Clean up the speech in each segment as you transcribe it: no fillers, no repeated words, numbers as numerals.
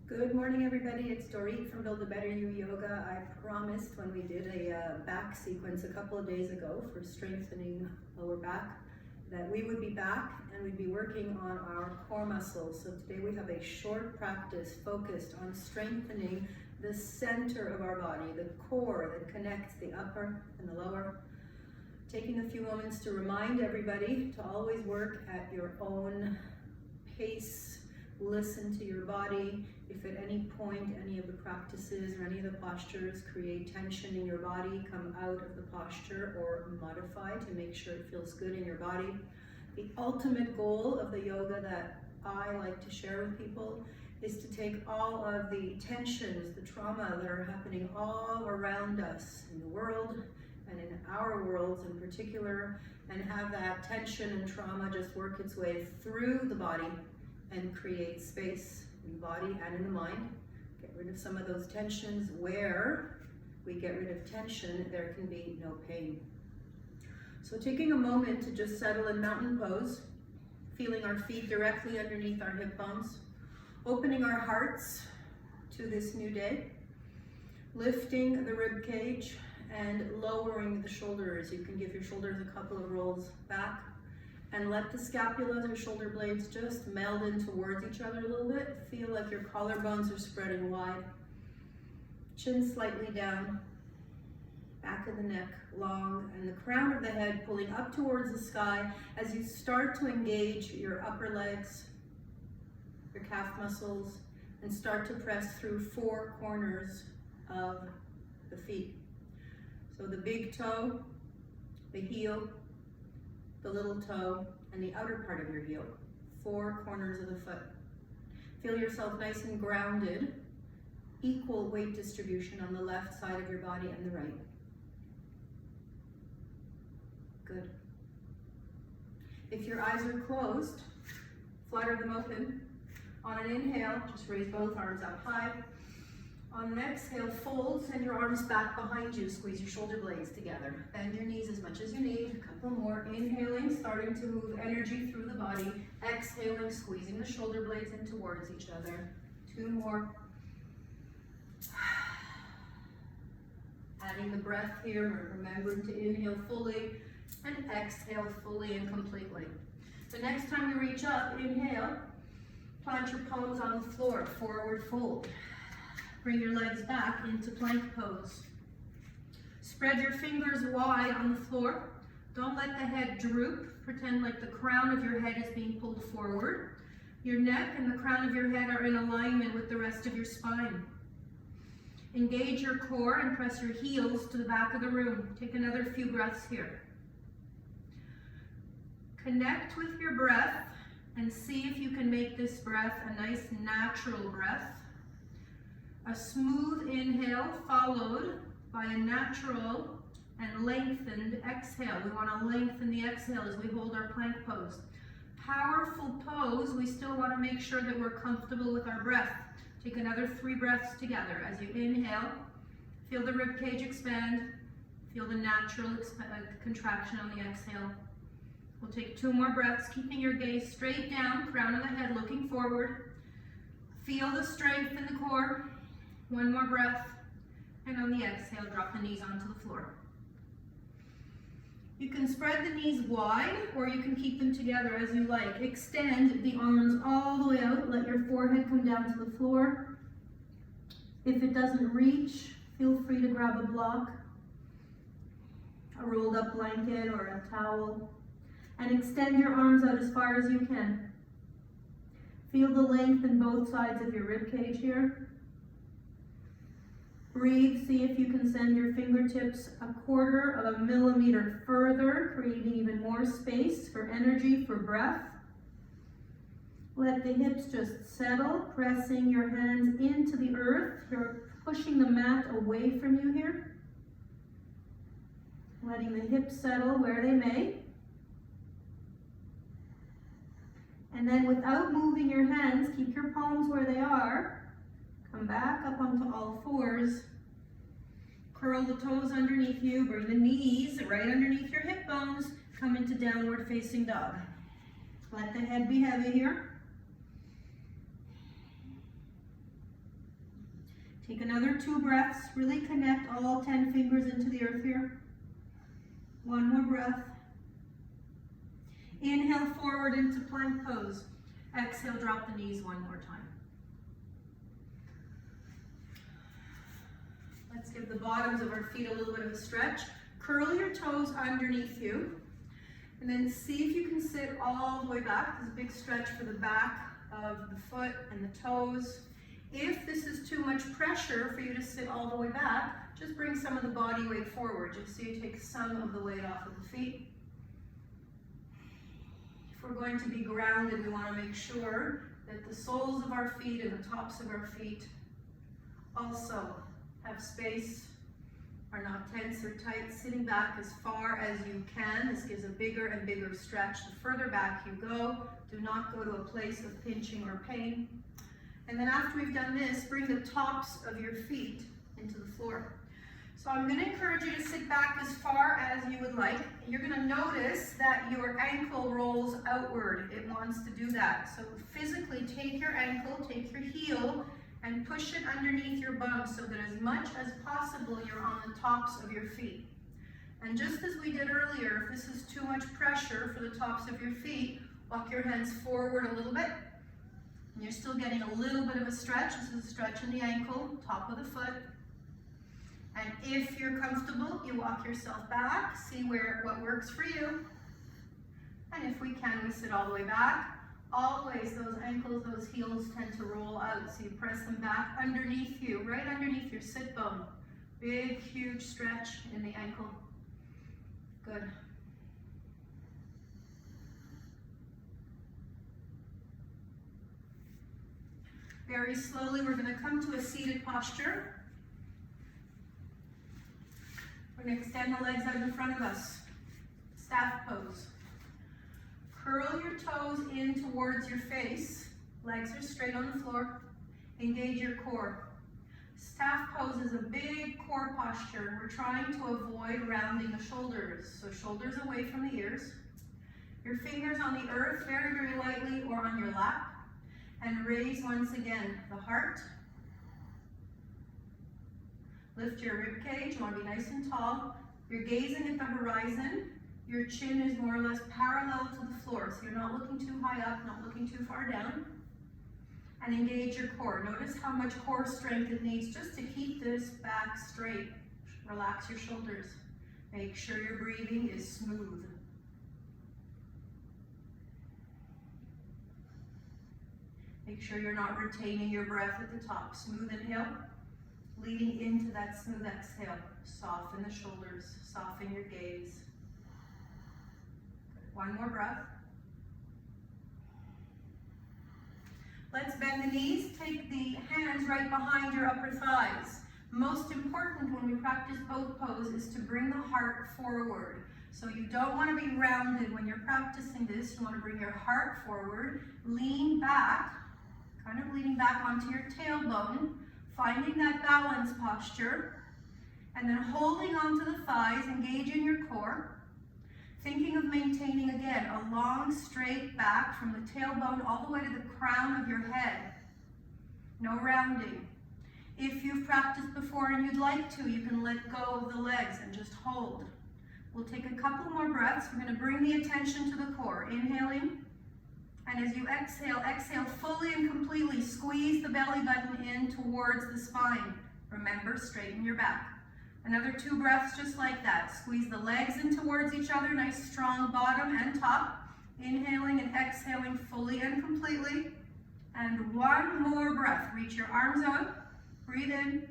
Good morning, everybody. It's Dorit from Build a Better You Yoga. I promised when we did a back sequence a couple of days ago for strengthening lower back that we would be back and we'd be working on our core muscles. So today we have a short practice focused on strengthening the center of our body, the core that connects the upper and the lower. Taking a few moments to remind everybody to always work at your own pace. Listen to your body. If at any point any of the practices or any of the postures create tension in your body, come out of the posture or modify to make sure it feels good in your body. The ultimate goal of the yoga that I like to share with people is to take all of the tensions, the trauma that are happening all around us in the world and in our worlds in particular, and have that tension and trauma just work its way through the body and create space in the body and in the mind. Get rid of some of those tensions. Where we get rid of tension, there can be no pain. So taking a moment to just settle in mountain pose, feeling our feet directly underneath our hip bones, opening our hearts to this new day, lifting the rib cage and lowering the shoulders. You can give your shoulders a couple of rolls back and let the scapulas or shoulder blades just meld in towards each other a little bit. Feel like your collarbones are spreading wide. Chin slightly down, back of the neck long, and the crown of the head pulling up towards the sky as you start to engage your upper legs, your calf muscles, and start to press through four corners of the feet. So the big toe, the heel, the little toe, and the outer part of your heel. Four corners of the foot. Feel yourself nice and grounded. Equal weight distribution on the left side of your body and the right. Good. If your eyes are closed, flutter them open. On an inhale, just raise both arms up high. On an exhale, fold, send your arms back behind you, squeeze your shoulder blades together. Bend your knees as much as you need, a couple more. Inhaling, starting to move energy through the body. Exhaling, squeezing the shoulder blades in towards each other. Two more. Adding the breath here, remembering to inhale fully and exhale fully and completely. The next time you reach up, inhale, plant your palms on the floor, forward fold. Bring your legs back into plank pose. Spread your fingers wide on the floor. Don't let the head droop. Pretend like the crown of your head is being pulled forward. Your neck and the crown of your head are in alignment with the rest of your spine. Engage your core and press your heels to the back of the room. Take another few breaths here. Connect with your breath and see if you can make this breath a nice natural breath. A smooth inhale followed by a natural and lengthened exhale. We want to lengthen the exhale as we hold our plank pose. Powerful pose, we still want to make sure that we're comfortable with our breath. Take another 3 breaths together. As you inhale, feel the rib cage expand. Feel the natural contraction on the exhale. We'll take 2 more breaths, keeping your gaze straight down, crown of the head looking forward. Feel the strength in the core. 1 more breath, and on the exhale, drop the knees onto the floor. You can spread the knees wide, or you can keep them together as you like. Extend the arms all the way out. Let your forehead come down to the floor. If it doesn't reach, feel free to grab a block, a rolled up blanket or a towel, and extend your arms out as far as you can. Feel the length in both sides of your rib cage here. Breathe, see if you can send your fingertips 1/4 of a millimeter further, creating even more space for energy, for breath. Let the hips just settle, pressing your hands into the earth. You're pushing the mat away from you here. Letting the hips settle where they may. And then without moving your hands, keep your palms where they are. Come back up onto all fours. Curl the toes underneath you. Bring the knees right underneath your hip bones. Come into downward facing dog. Let the head be heavy here. Take another 2 breaths. Really connect all 10 fingers into the earth here. One more breath. Inhale forward into plank pose. Exhale, drop the knees one more time. Let's give the bottoms of our feet a little bit of a stretch. Curl your toes underneath you. And then see if you can sit all the way back. There's a big stretch for the back of the foot and the toes. If this is too much pressure for you to sit all the way back, just bring some of the body weight forward, just so you take some of the weight off of the feet. If we're going to be grounded, we want to make sure that the soles of our feet and the tops of our feet also have space, are not tense or tight. Sitting back as far as you can. This gives a bigger and bigger stretch. The further back you go, do not go to a place of pinching or pain. And then after we've done this, bring the tops of your feet into the floor. So I'm going to encourage you to sit back as far as you would like. You're going to notice that your ankle rolls outward. It wants to do that. So physically take your ankle, take your heel, and push it underneath your bum so that as much as possible you're on the tops of your feet. And just as we did earlier, if this is too much pressure for the tops of your feet, walk your hands forward a little bit. And you're still getting a little bit of a stretch. This is a stretch in the ankle, top of the foot. And if you're comfortable, you walk yourself back, see what works for you. And if we can, we sit all the way back. Always those ankles, those heels tend to roll out, so you press them back underneath you, right underneath your sit bone. Big, huge stretch in the ankle. Good. Very slowly, we're going to come to a seated posture. We're going to extend the legs out in front of us. Staff pose. Curl your toes in towards your face. Legs are straight on the floor. Engage your core. Staff pose is a big core posture. We're trying to avoid rounding the shoulders. So shoulders away from the ears. Your fingers on the earth very, very lightly or on your lap. And raise once again the heart. Lift your rib cage. You want to be nice and tall. You're gazing at the horizon. Your chin is more or less parallel to the floor, so you're not looking too high up, not looking too far down. And engage your core. Notice how much core strength it needs just to keep this back straight. Relax your shoulders. Make sure your breathing is smooth. Make sure you're not retaining your breath at the top. Smooth inhale, leading into that smooth exhale. Soften the shoulders, soften your gaze. One more breath. Let's bend the knees. Take the hands right behind your upper thighs. Most important when we practice boat pose is to bring the heart forward. So you don't want to be rounded when you're practicing this. You want to bring your heart forward. Lean back, kind of leaning back onto your tailbone, finding that balance posture, and then holding onto the thighs, engaging your core. Thinking of maintaining, again, a long, straight back from the tailbone all the way to the crown of your head. No rounding. If you've practiced before and you'd like to, you can let go of the legs and just hold. We'll take a couple more breaths. We're going to bring the attention to the core. Inhaling. And as you exhale, exhale fully and completely. Squeeze the belly button in towards the spine. Remember, straighten your back. Another 2 breaths just like that. Squeeze the legs in towards each other, nice strong bottom and top. Inhaling and exhaling fully and completely. And one more breath. Reach your arms out. Breathe in.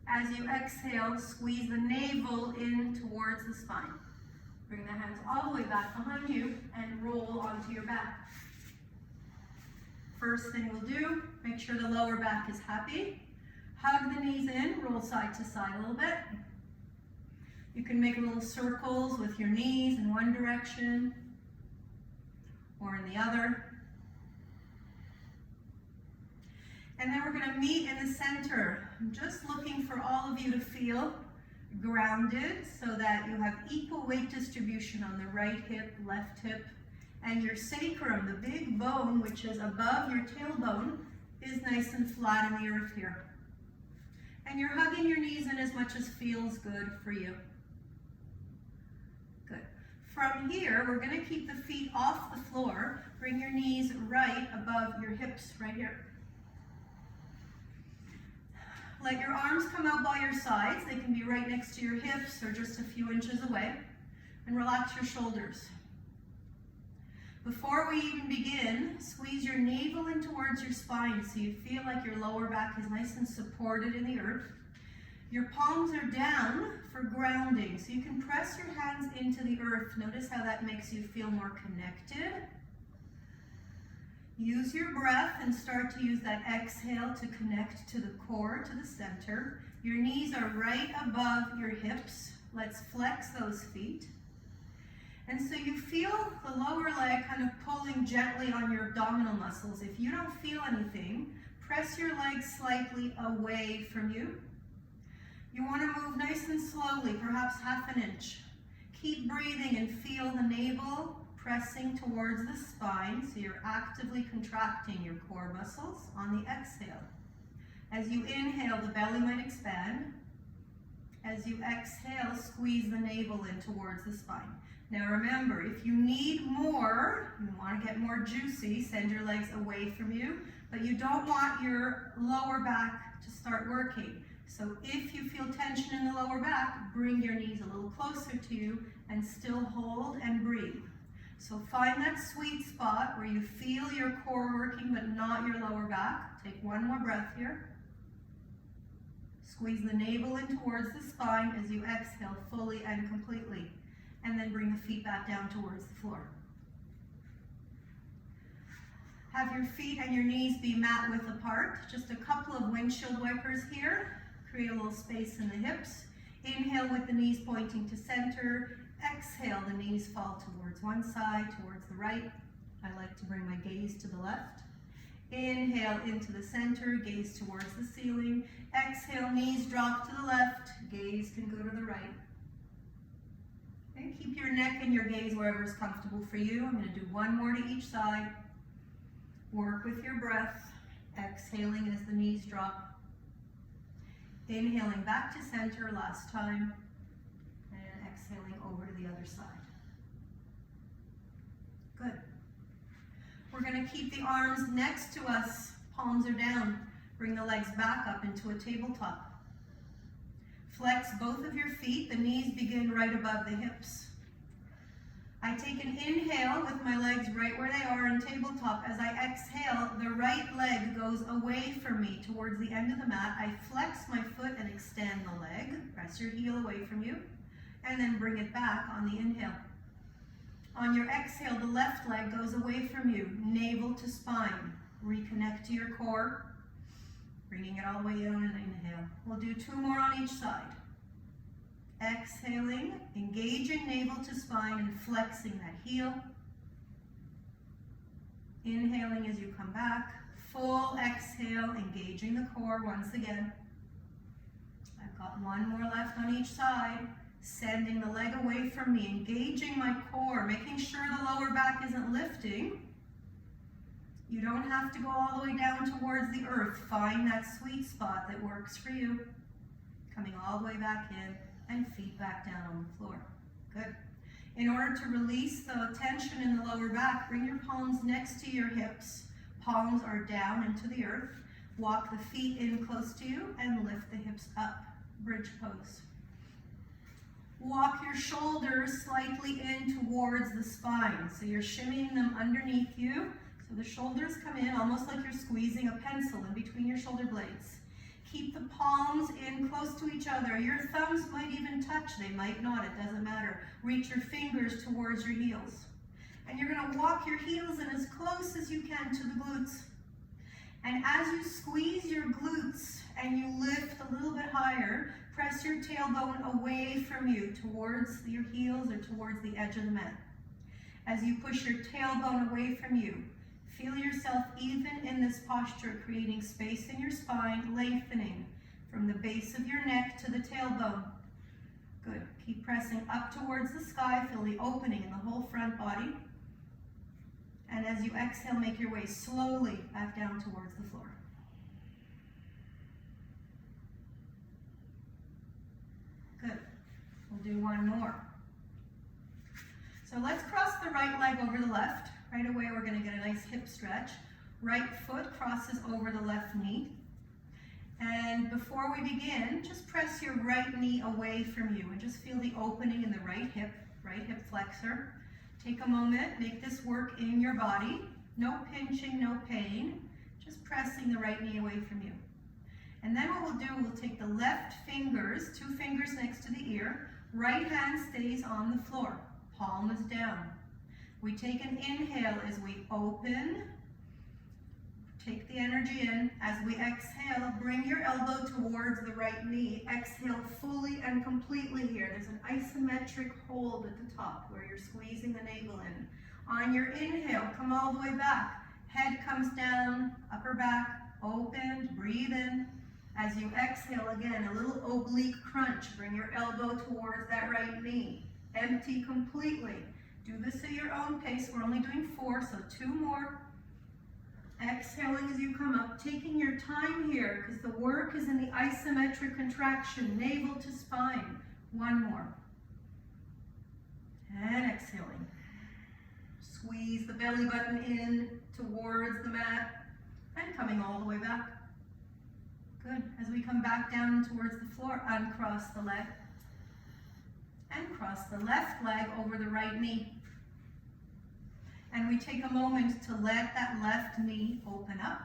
As you exhale, squeeze the navel in towards the spine. Bring the hands all the way back behind you and roll onto your back. First thing we'll do, make sure the lower back is happy. Hug the knees in, roll side to side a little bit. You can make little circles with your knees in one direction or in the other. And then we're going to meet in the center. I'm just looking for all of you to feel grounded so that you have equal weight distribution on the right hip, left hip, and your sacrum, the big bone which is above your tailbone, is nice and flat in the earth here. And you're hugging your knees in as much as feels good for you. Good. From here, we're going to keep the feet off the floor. Bring your knees right above your hips, right here. Let your arms come out by your sides. They can be right next to your hips or just a few inches away. And relax your shoulders. Before we even begin, squeeze your navel in towards your spine so you feel like your lower back is nice and supported in the earth. Your palms are down for grounding, so you can press your hands into the earth. Notice how that makes you feel more connected. Use your breath and start to use that exhale to connect to the core, to the center. Your knees are right above your hips. Let's flex those feet. And so you feel the lower leg kind of pulling gently on your abdominal muscles. If you don't feel anything, press your legs slightly away from you. You want to move nice and slowly, perhaps half an inch. Keep breathing and feel the navel pressing towards the spine, so you're actively contracting your core muscles on the exhale. As you inhale, the belly might expand. As you exhale, squeeze the navel in towards the spine. Now remember, if you need more, you want to get more juicy, send your legs away from you, but you don't want your lower back to start working. So if you feel tension in the lower back, bring your knees a little closer to you and still hold and breathe. So find that sweet spot where you feel your core working but not your lower back. Take one more breath here. Squeeze the navel in towards the spine as you exhale fully and completely. And then bring the feet back down towards the floor. Have your feet and your knees be mat width apart. Just a couple of windshield wipers here. Create a little space in the hips. Inhale with the knees pointing to center. Exhale, the knees fall towards one side, towards the right. I like to bring my gaze to the left. Inhale into the center, gaze towards the ceiling. Exhale, knees drop to the left, gaze can go to the right. And keep your neck and your gaze wherever is comfortable for you. I'm going to do one more to each side. Work with your breath, exhaling as the knees drop. Inhaling back to center last time, and exhaling over to the other side. Good. We're going to keep the arms next to us, palms are down. Bring the legs back up into a tabletop. Flex both of your feet, the knees begin right above the hips. I take an inhale with my legs right where they are in tabletop. As I exhale, the right leg goes away from me towards the end of the mat. I flex my foot and extend the leg. Press your heel away from you, and then bring it back on the inhale. On your exhale, the left leg goes away from you, navel to spine. Reconnect to your core. Bringing it all the way down and inhale. We'll do two more on each side. Exhaling, engaging navel to spine and flexing that heel. Inhaling as you come back. Full exhale, engaging the core once again. I've got one more left on each side. Sending the leg away from me, engaging my core, making sure the lower back isn't lifting. You don't have to go all the way down towards the earth. Find that sweet spot that works for you. Coming all the way back in and feet back down on the floor. Good. In order to release the tension in the lower back, bring your palms next to your hips. Palms are down into the earth. Walk the feet in close to you and lift the hips up. Bridge pose. Walk your shoulders slightly in towards the spine. So you're shimmying them underneath you. So the shoulders come in almost like you're squeezing a pencil in between your shoulder blades. Keep the palms in close to each other. Your thumbs might even touch. They might not. It doesn't matter. Reach your fingers towards your heels. And you're going to walk your heels in as close as you can to the glutes. And as you squeeze your glutes and you lift a little bit higher, press your tailbone away from you towards your heels or towards the edge of the mat. As you push your tailbone away from you, feel yourself even in this posture, creating space in your spine, lengthening from the base of your neck to the tailbone. Good. Keep pressing up towards the sky. Feel the opening in the whole front body. And as you exhale, make your way slowly back down towards the floor. leg over the left. Right away we're going to get a nice hip stretch. Right foot crosses over the left knee. And before we begin, just press your right knee away from you and just feel the opening in the right hip flexor. Take a moment, make this work in your body. No pinching, no pain. Just pressing the right knee away from you. And then what we'll do, we'll take the left fingers, 2 fingers next to the ear. Right hand stays on the floor. Palm is down. We take an inhale as we open. Take the energy in. As we exhale, bring your elbow towards the right knee. Exhale fully and completely here. There's an isometric hold at the top where you're squeezing the navel in. On your inhale, come all the way back. Head comes down, upper back, opened, breathe in. As you exhale again, a little oblique crunch. Bring your elbow towards that right knee. Empty completely. Do this at your own pace. We're only doing 4, so 2 more. Exhaling as you come up, taking your time here because the work is in the isometric contraction, navel to spine. 1 more. And exhaling. Squeeze the belly button in towards the mat and coming all the way back. Good. As we come back down towards the floor, uncross the leg and cross the left leg over the right knee. And we take a moment to let that left knee open up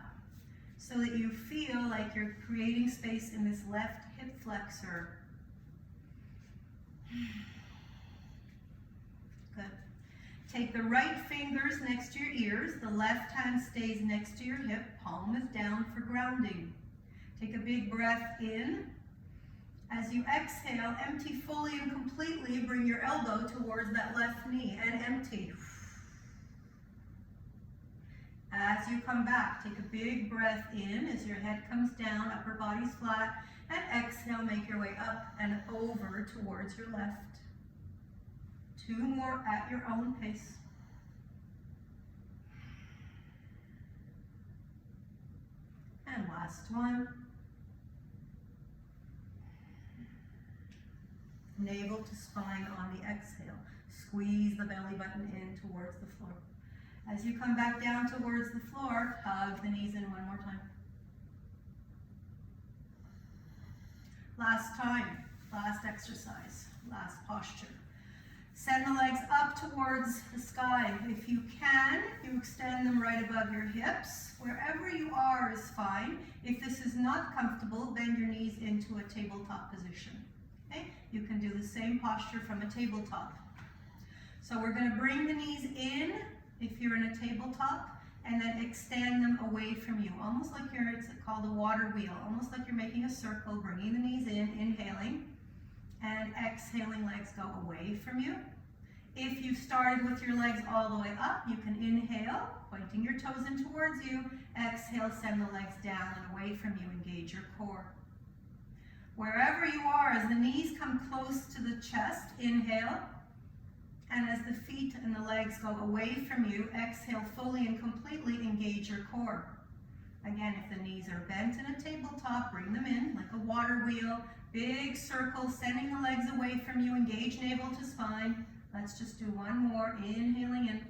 so that you feel like you're creating space in this left hip flexor. Good. Take the right fingers next to your ears. The left hand stays next to your hip. Palm is down for grounding. Take a big breath in. As you exhale, empty fully and completely. Bring your elbow towards that left knee and empty. As you come back, take a big breath in as your head comes down, upper body's flat, and exhale, make your way up and over towards your left. 2 more at your own pace. And last one. Navel to spine on the exhale. Squeeze the belly button in towards the floor. As you come back down towards the floor, hug the knees in 1 more time. Last time, last exercise, last posture. Send the legs up towards the sky. If you can, you extend them right above your hips. Wherever you are is fine. If this is not comfortable, bend your knees into a tabletop position. Okay? You can do the same posture from a tabletop. So we're going to bring the knees in if you're in a tabletop, and then extend them away from you, almost like it's called a water wheel, almost like you're making a circle, bringing the knees in, inhaling, and exhaling, legs go away from you. If you started with your legs all the way up, you can inhale, pointing your toes in towards you, exhale, send the legs down and away from you, engage your core. Wherever you are, as the knees come close to the chest, inhale, and as the feet and the legs go away from you, exhale fully and completely, engage your core. Again, if the knees are bent in a tabletop, bring them in like a water wheel, big circle, sending the legs away from you, engage navel to spine. Let's just do 1 more, inhaling in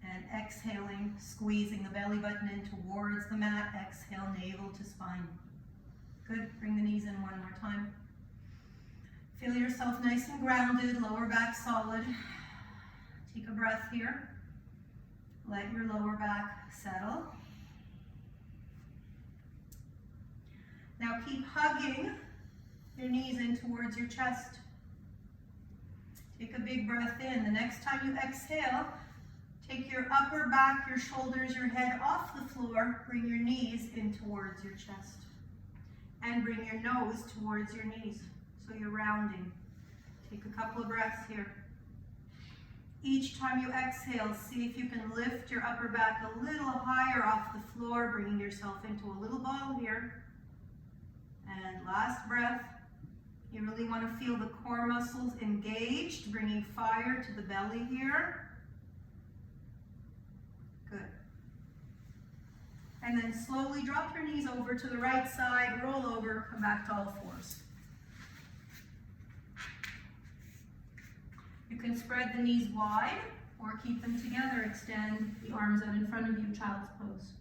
and exhaling, squeezing the belly button in towards the mat, exhale, navel to spine. Good, bring the knees in 1 more time. Feel yourself nice and grounded, lower back solid. Take a breath here. Let your lower back settle. Now keep hugging your knees in towards your chest. Take a big breath in. The next time you exhale, take your upper back, your shoulders, your head off the floor. Bring your knees in towards your chest. And bring your nose towards your knees. So you're rounding. Take a couple of breaths here. Each time you exhale, see if you can lift your upper back a little higher off the floor, bringing yourself into a little ball here. And last breath. You really want to feel the core muscles engaged, bringing fire to the belly here. Good. And then slowly drop your knees over to the right side, roll over, come back to all fours. You can spread the knees wide, or keep them together. Extend the arms out in front of you, child's pose.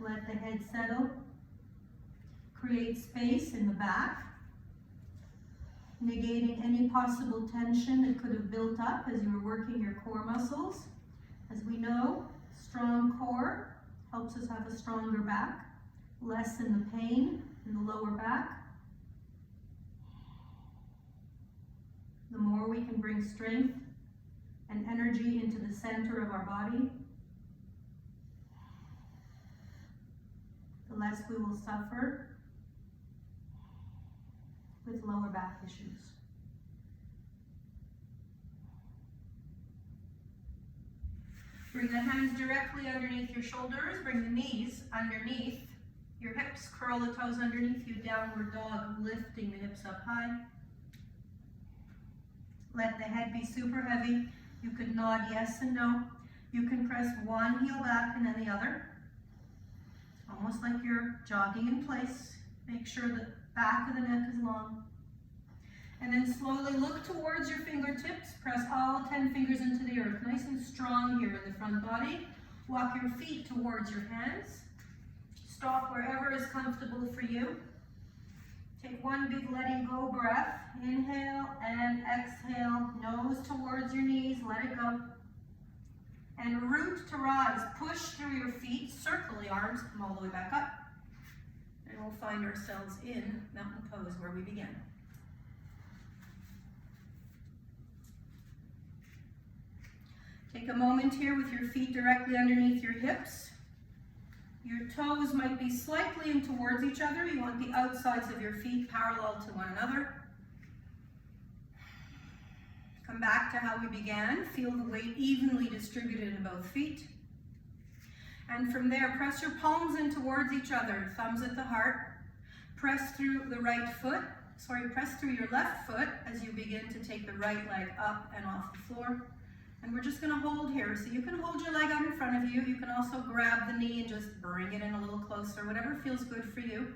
Let the head settle. Create space in the back, negating any possible tension that could have built up as you were working your core muscles. As we know, strong core helps us have a stronger back, lessen the pain in the lower back. The more we can bring strength and energy into the center of our body, the less we will suffer with lower back issues. Bring the hands directly underneath your shoulders. Bring the knees underneath your hips. Curl the toes underneath you. Downward dog, lifting the hips up high. Let the head be super heavy. You could nod yes and no. You can press one heel back and then the other. Almost like you're jogging in place. Make sure the back of the neck is long. And then slowly look towards your fingertips. Press all 10 fingers into the earth. Nice and strong here in the front body. Walk your feet towards your hands. Stop wherever is comfortable for you. Take one big letting go breath. Inhale and exhale. Nose towards your knees. Let it go. And root to rise. Push through your feet. Circle the arms. Come all the way back up. And we'll find ourselves in mountain pose where we began. Take a moment here with your feet directly underneath your hips. Your toes might be slightly in towards each other. You want the outsides of your feet parallel to one another. Come back to how we began. Feel the weight evenly distributed in both feet. And from there, press your palms in towards each other, thumbs at the heart. Press through the right foot, press through your left foot as you begin to take the right leg up and off the floor. And we're just gonna hold here. So you can hold your leg out in front of you. You can also grab the knee and just bring it in a little closer, whatever feels good for you.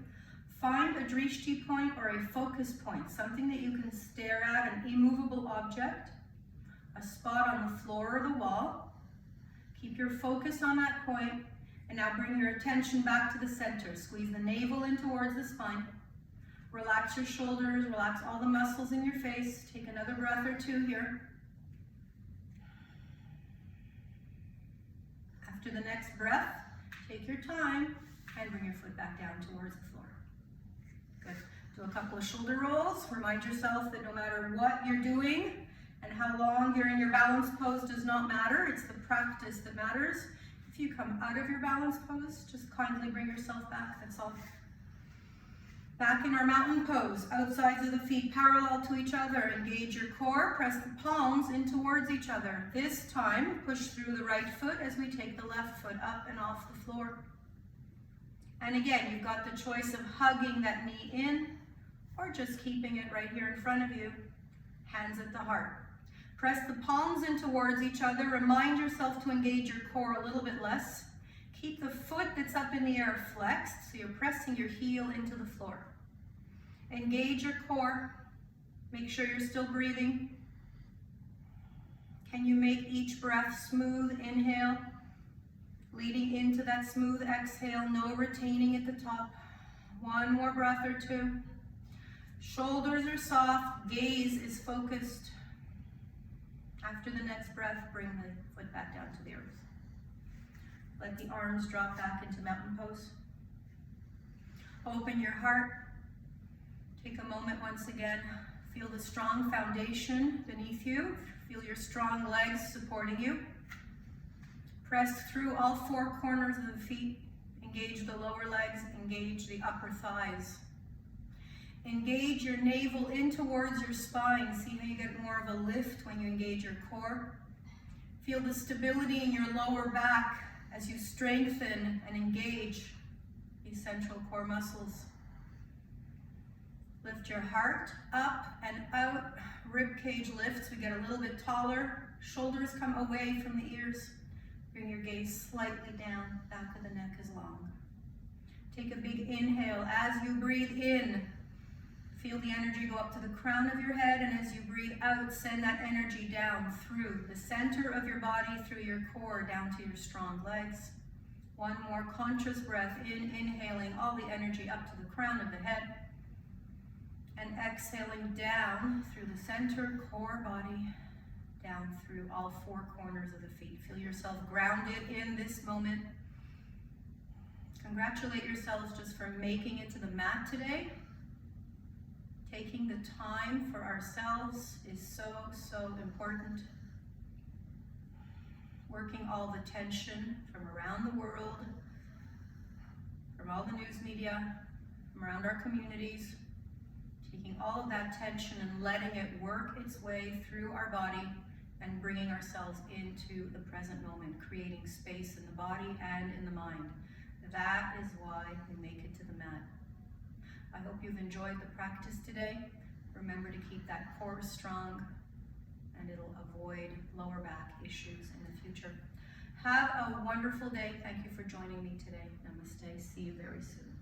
Find a drishti point or a focus point, something that you can stare at, an immovable object, a spot on the floor or the wall. Keep your focus on that point, and now bring your attention back to the center. Squeeze the navel in towards the spine. Relax your shoulders, relax all the muscles in your face. Take another breath or two here. After the next breath, take your time and bring your foot back down towards the floor. Good. Do a couple of shoulder rolls. Remind yourself that no matter what you're doing and how long you're in your balance pose does not matter. It's the practice that matters. If you come out of your balance pose, just kindly bring yourself back. That's all. Back in our mountain pose, outsides of the feet parallel to each other. Engage your core, press the palms in towards each other. This time, push through the right foot as we take the left foot up and off the floor. And again, you've got the choice of hugging that knee in or just keeping it right here in front of you, hands at the heart. Press the palms in towards each other. Remind yourself to engage your core a little bit less. Keep the foot that's up in the air flexed, so you're pressing your heel into the floor. Engage your core. Make sure you're still breathing. Can you make each breath smooth? Inhale, leading into that smooth exhale, no retaining at the top. One more breath or two. Shoulders are soft, gaze is focused. After the next breath, bring the foot back down to the earth. Let the arms drop back into mountain pose. Open your heart. Take a moment once again. Feel the strong foundation beneath you. Feel your strong legs supporting you. Press through all four corners of the feet. Engage the lower legs, engage the upper thighs. Engage your navel in towards your spine. See how you get more of a lift when you engage your core. Feel the stability in your lower back as you strengthen and engage these central core muscles. Lift your heart up and out. Rib cage lifts. We get a little bit taller. Shoulders come away from the ears. Bring your gaze slightly down. Back of the neck is long. Take a big inhale. As you breathe in, Feel the energy go up to the crown of your head, and as you breathe out, send that energy down through the center of your body, through your core, down to your strong legs. One more conscious breath in, inhaling all the energy up to the crown of the head, and exhaling down through the center, core, body, down through all four corners of the feet. Feel yourself grounded in this moment. Congratulate yourselves just for making it to the mat today. Taking the time for ourselves is so, so important. Working all the tension from around the world, from all the news media, from around our communities, taking all of that tension and letting it work its way through our body and bringing ourselves into the present moment, creating space in the body and in the mind. That is why we make it to the mat. I hope you've enjoyed the practice today. Remember to keep that core strong, and it'll avoid lower back issues in the future. Have a wonderful day. Thank you for joining me today. Namaste. See you very soon.